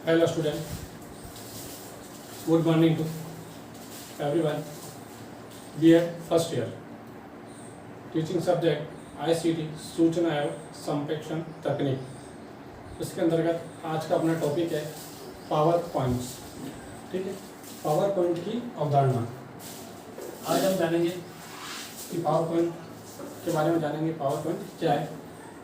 Hello student, good morning to everyone. We are first year teaching subject ICT सूचना एवं संप्रेषण तकनीक। इसके अंतर्गत आज का अपना टॉपिक है पावर पॉइंट्स। ठीक है, पावर पॉइंट की अवधारणा। आज हम जानेंगे कि पावर पॉइंट के बारे में जानेंगे, पावर पॉइंट क्या है।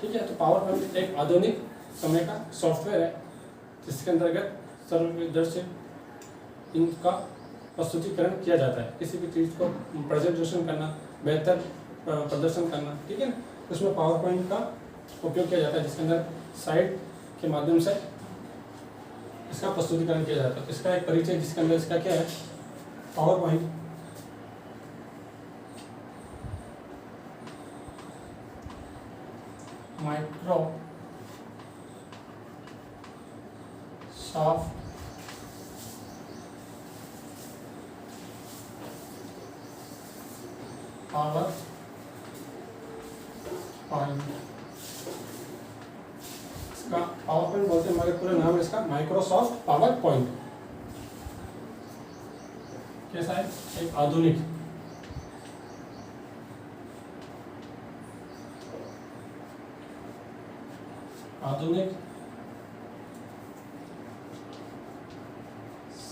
ठीक है, तो पावर पॉइंट एक आधुनिक समय का सॉफ्टवेयर है जिसके अंतर्गत सर्वदर्शी इनका प्रस्तुतिकरण किया जाता है। किसी भी चीज़ को प्रेजेंटेशन करना, बेहतर प्रदर्शन करना, ठीक है ना, उसमें पावर पॉइंट का उपयोग किया जाता है जिसके अंदर साइट के माध्यम से इसका प्रस्तुतिकरण किया जाता है। इसका एक परिचय जिसके अंदर इसका क्या है, power point Microsoft power point. इसका पावर पॉइंट बोलते हैं, हमारे पूरा नाम है इसका माइक्रोसॉफ्ट पावर पॉइंट। कैसा है, एक आधुनिक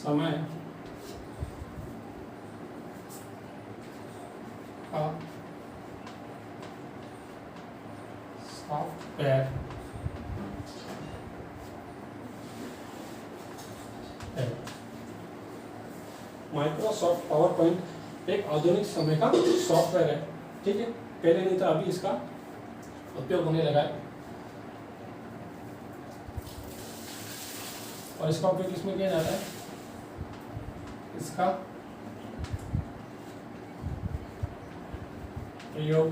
समय का सॉफ्टवेयर है। माइक्रोसॉफ्ट पावर पॉइंट एक आधुनिक समय का सॉफ्टवेयर है। ठीक है, पहले नहीं था, अभी इसका उपयोग होने लगा है और इसका उपयोग इसमें किया जाता है। इसका प्रयोग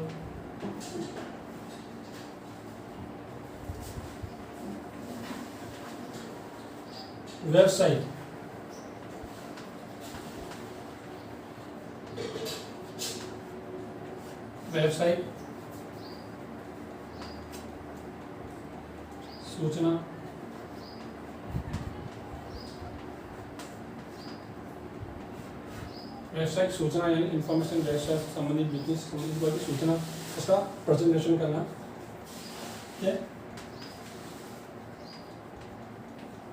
वेबसाइट सूचना यानी इंफॉर्मेशन व्यवसाय से संबंधित, बिजनेस से संबंधित कोई भी सूचना, उसका प्रेजेंटेशन करना। ठीक है,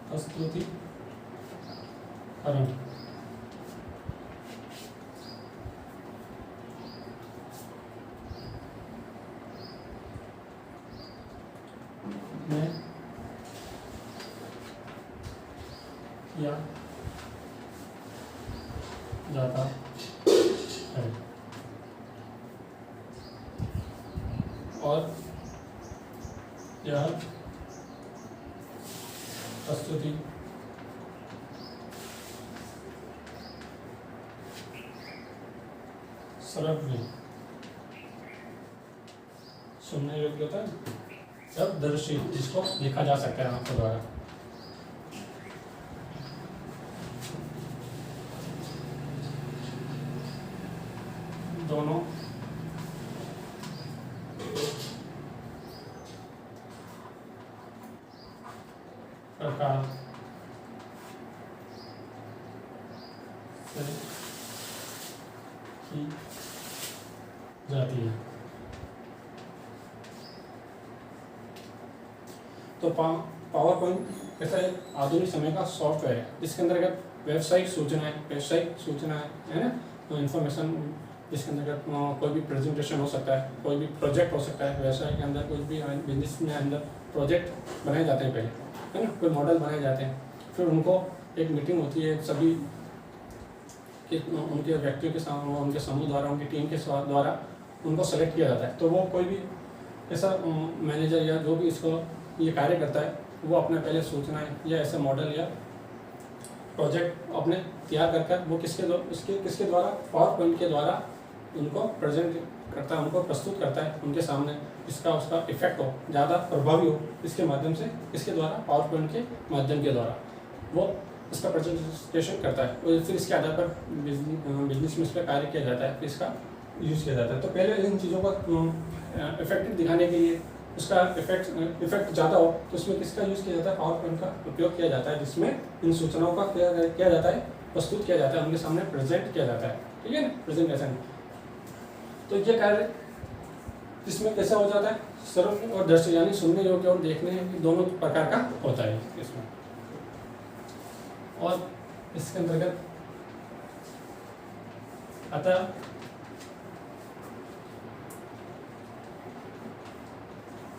प्रस्तुतिकरण। में किया जाता है और यह प्रस्तुति सरल सुनने योग्य होता है, जब दर्शी जिसको देखा जा सकता है आंखों द्वारा। दोनों प्रकार से की जाती है। तो पावर पॉइंट कैसा है, आधुनिक समय का सॉफ्टवेयर है जिसके अंतर्गत व्यावसायिक सूचनाएं है ना, तो इन्फॉर्मेशन जिसके अंतर्गत कोई भी प्रेजेंटेशन हो सकता है, कोई भी प्रोजेक्ट हो सकता है। व्यवसाय के अंदर कुछ भी बिजनेस में अंदर प्रोजेक्ट बनाए जाते हैं पहले, है ना, कोई मॉडल बनाए जाते हैं, फिर उनको एक मीटिंग होती है सभी उनके व्यक्तियों के सामने, उनके समूह द्वारा, उनकी टीम के द्वारा उनको सेलेक्ट किया जाता है। तो वो कोई भी ऐसा मैनेजर या जो भी इसको ये कार्य करता है, वो अपने पहले सूचनाएं या ऐसे मॉडल या प्रोजेक्ट अपने तैयार कर वो किसके द्वारा, पावर पॉइंट के द्वारा उनको प्रेजेंट करता है, उनको प्रस्तुत करता है उनके सामने, इसका उसका इफेक्ट हो, ज़्यादा प्रभावी हो, इसके माध्यम से, इसके द्वारा, पावर पॉइंट के माध्यम के द्वारा वो इसका प्रेजेंटेशन करता है और फिर इसके आधार पर बिजनेस में इस पर कार्य किया जाता है, फिर इसका यूज़ किया जाता है। तो पहले इन चीज़ों को इफेक्टिव दिखाने के लिए उसका इफेक्ट ज़्यादा हो तो उसमें किसका यूज़ किया जाता है, पावर पॉइंट का उपयोग किया जाता है, जिसमें इन सूचनाओं का किया जाता है, प्रस्तुत किया जाता है, उनके सामने प्रेजेंट किया जाता है, ठीक है ना, प्रेजेंटेशन। तो ये कार्य इसमें कैसा हो जाता है, सर्व और दृश्य यानी सुनने योग्य और देखने दोनों प्रकार का होता है इसमें। और इसके अंतर्गत अतः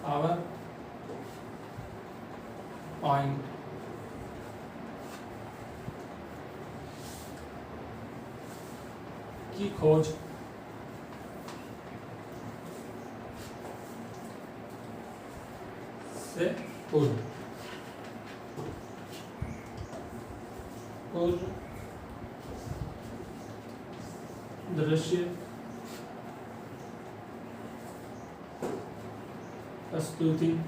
पावर पॉइंट की खोज से पूर्व दृश्य प्रस्तुतिकरण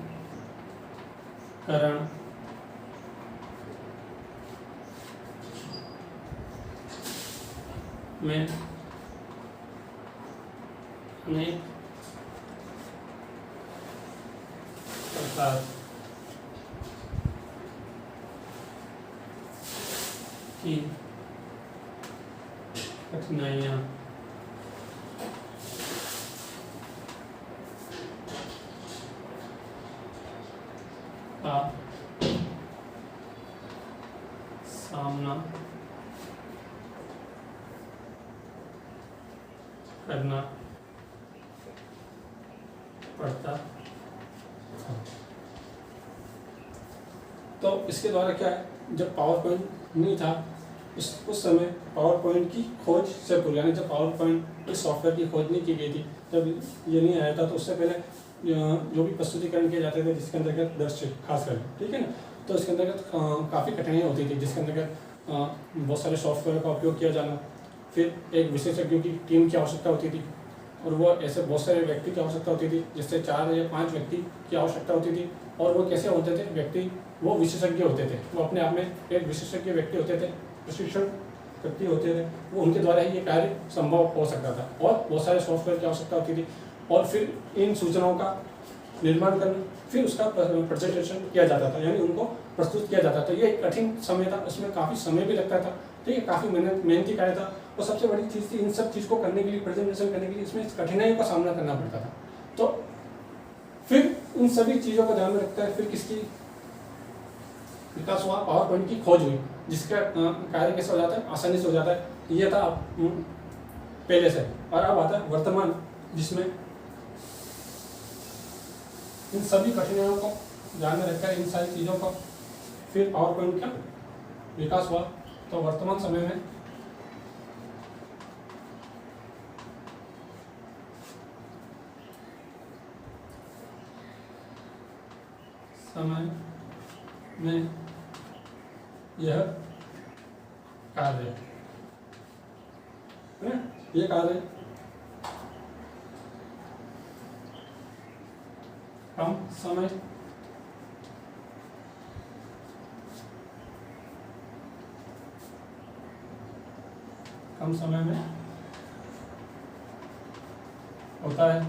में अनेक प्रकार की कठिनाइयाँ का सामना करना पड़ता था। तो इसके द्वारा क्या है, जब पावर पॉइंट नहीं था उस समय पावर पॉइंट की खोज से पूर्व, यानी जब पावर पॉइंट इस सॉफ्टवेयर की खोज नहीं की गई थी, जब ये नहीं आया था, तो उससे पहले जो भी प्रस्तुतिकरण किए जाते थे जिसके अंतर्गत दृश्य खास कर, ठीक है ना, तो इसके अंतर्गत काफ़ी कठिनाइयाँ होती थी, जिसके अंतर्गत बहुत सारे सॉफ्टवेयर का उपयोग किया जाना, फिर एक विशेषज्ञों की टीम की आवश्यकता होती थी, और वो ऐसे बहुत सारे व्यक्ति की आवश्यकता होती थी, जिससे 4 या 5 व्यक्ति की आवश्यकता होती थी। और वो कैसे होते थे व्यक्ति, वो विशेषज्ञ होते थे, वो अपने आप में एक विशेषज्ञ व्यक्ति होते थे, प्रशिक्षण व्यक्ति होते थे, वो उनके द्वारा ही ये कार्य संभव हो सकता था। और बहुत सारे सॉफ्टवेयर की आवश्यकता होती थी, और फिर इन सूचनाओं का निर्माण करना, फिर उसका प्रेजेंटेशन किया जाता था, यानी उनको प्रस्तुत किया जाता था। ये एक कठिन समय था, उसमें काफ़ी समय भी लगता था, ठीक है, काफ़ी मेहनती कार्य था। और सबसे बड़ी चीज़ थी, इन सब चीज़ को करने के लिए, प्रेजेंटेशन करने के लिए इसमें कठिनाइयों का सामना करना पड़ता था। तो फिर इन सभी चीज़ों को ध्यान में रखता है, फिर किसकी विकास हुआ, पावर पॉइंट की खोज हुई, जिसका कार्य कैसे हो जाता है, आसानी से हो जाता है। ये था पहले से। और अब आता है वर्तमान, जिसमें इन सभी कठिनाइयों को ध्यान में रखकर, इन सारी चीज़ों को फिर पावर पॉइंट का विकास हुआ। तो वर्तमान समय में यह कार्य है, ये कार्य कम समय में होता है,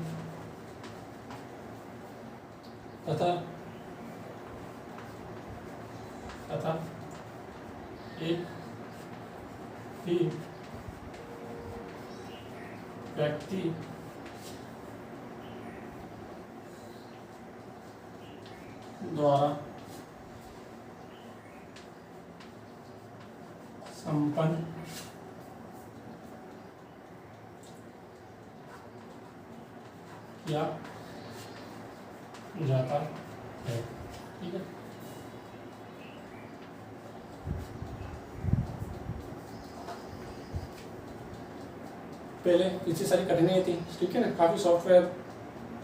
तथा एक ही व्यक्ति द्वारा संपन्न किया जाता है, ठीक है। पहले इतनी सारी कठिनाइयाँ थी, ठीक है ना, काफ़ी सॉफ्टवेयर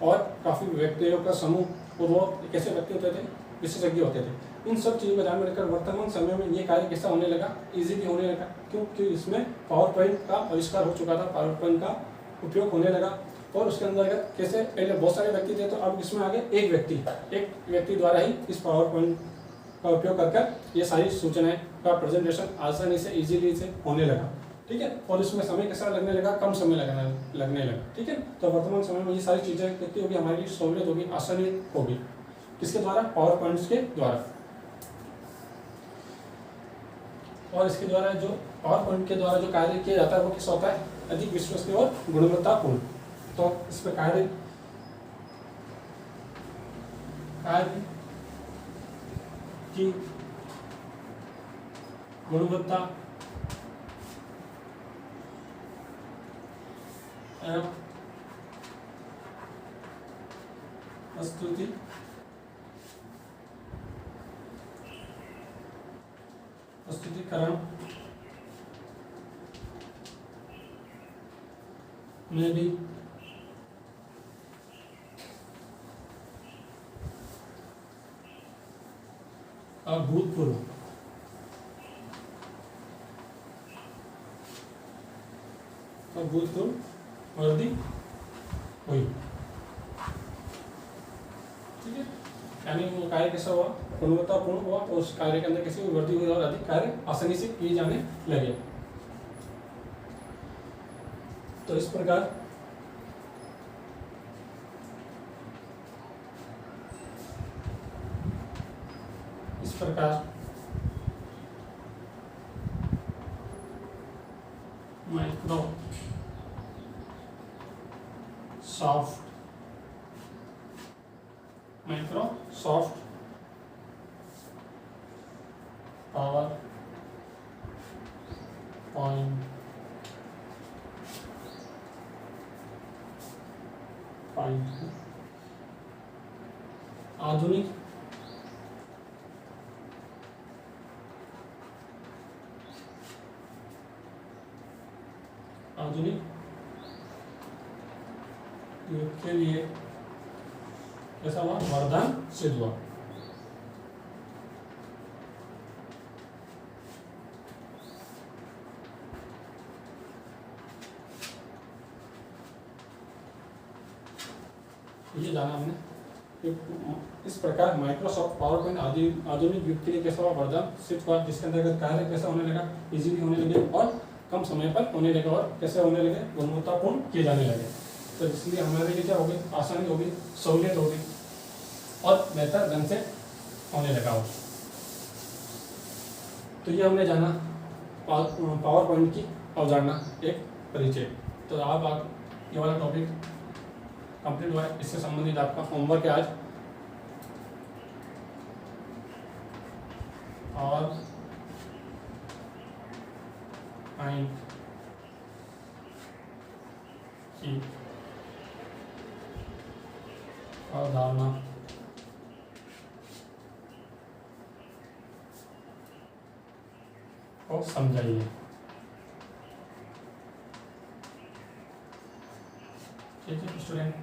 और काफ़ी व्यक्तियों का समूह, और वो कैसे व्यक्ति होते थे, विशेषज्ञ होते थे। इन सब चीज़ों को ध्यान में रखकर वर्तमान समय में ये कार्य कैसा होने लगा, इजीली होने लगा, क्योंकि इसमें पावर पॉइंट का आविष्कार हो चुका था, पावर पॉइंट का उपयोग होने लगा। और उसके अंतर्गत कैसे, पहले बहुत सारे व्यक्ति थे, तो अब इसमें आगे एक व्यक्ति द्वारा ही इस पावर पॉइंट का उपयोग कर ये सारी सूचनाएं का प्रेजेंटेशन आसानी से, इजीली से होने लगा। ठीक है, और इसमें समय कैसा लगने लगा, कम समय लगने लगा। ठीक है, तो वर्तमान समय में ये सारी चीज़ें कितनी होगी, हमारे लिए सहूलियत होगी, आसानी होगी। किसके द्वारा, पावर पॉइंट्स के द्वारा। और इसके द्वारा जो पावर पॉइंट के द्वारा जो कार्य किया जाता है वो किस होता है, अधिक विश्वसनीय और गुणवत्तापूर्ण। तो इस पर कार्य की गुणवत्ता एवं प्रस्तुतिकरण में भी अभूतपूर्व वृद्धि हुई। ठीक है, यानी वो कार्य कैसा हुआ, गुणवत्तापूर्ण हुआ, और उस कार्य के अंदर कैसी वृद्धि हुई और अधिक कार्य आसानी से किए जाने लगे। तो इस प्रकार माइक्रोसॉफ्ट पावर पॉइंट आधुनिक युग के लिए कैसा हुआ, वरदान सिद्ध हुआ। ये जाना हमने। इस प्रकार माइक्रोसॉफ्ट पावर पॉइंट आधुनिक युग के लिए कैसा हुआ, वरदान सिद्ध हुआ, जिसके अंतर्गत कार्य कैसा होने लगा, इजीली होने लगे और कम समय पर होने लगे, और कैसे होने लगे, गुणवत्तापूर्ण किए जाने लगे। तो इसलिए हमारे लिए क्या होगी, आसानी होगी, सहूलियत होगी और बेहतर ढंग से होने लगा हो। तो ये हमने जाना पावर पॉइंट की अवधारणा, एक परिचय। तो आप ये वाला टॉपिक कंप्लीट हुआ है। इससे संबंधित आपका होमवर्क है आज, और की अवधारणा को समझाइए। ठीक है स्टूडेंट,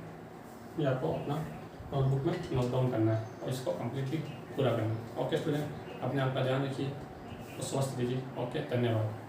ये आपको अपना नोटबुक में नोट डाउन करना है और इसको कम्प्लीटली पूरा करना है। ओके स्टूडेंट, अपने आप का ध्यान रखिए और स्वस्थ दीजिए। ओके, धन्यवाद।